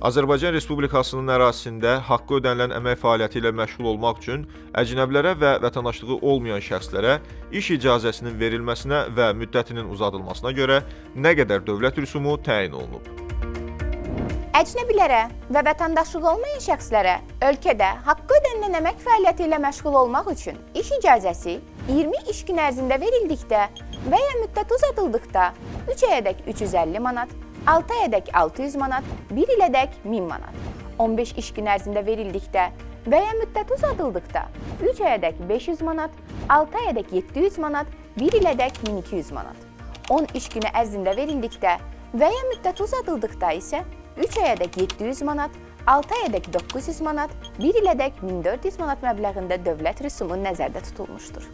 Azərbaycan Respublikasının ərazisində haqqı ödənilən əmək fəaliyyəti ilə məşğul olmaq üçün əcnəbilərə və vətəndaşlığı olmayan şəxslərə iş icazəsinin verilməsinə və müddətinin uzadılmasına görə nə qədər dövlət rüsumu təyin olunub? Əcnəbilərə və vətəndaşlığı olmayan şəxslərə ölkədə haqqı ödənilən əmək fəaliyyəti ilə məşğul olmaq üçün iş icazəsi 20 iş gün ərzində verildikdə və ya müddət uzadıldıqda 3 ayədək 350 manat, 6 ayədək 600 manat, 1 ilədək 1000 manat, 15 iş gün ərzində verildikdə və ya müddət uzadıldıqda 3 ayədək 500 manat, 6 ayədək 700 manat, 1 ilədək 1200 manat, 10 iş günü ərzində verildikdə və ya müddət uzadıldıqda isə 3 ayədək 700 manat, 6 ayədək 900 manat, 1 ilədək 1400 manat məbləğində dövlət rüsumu nəzərdə tutulmuşdur.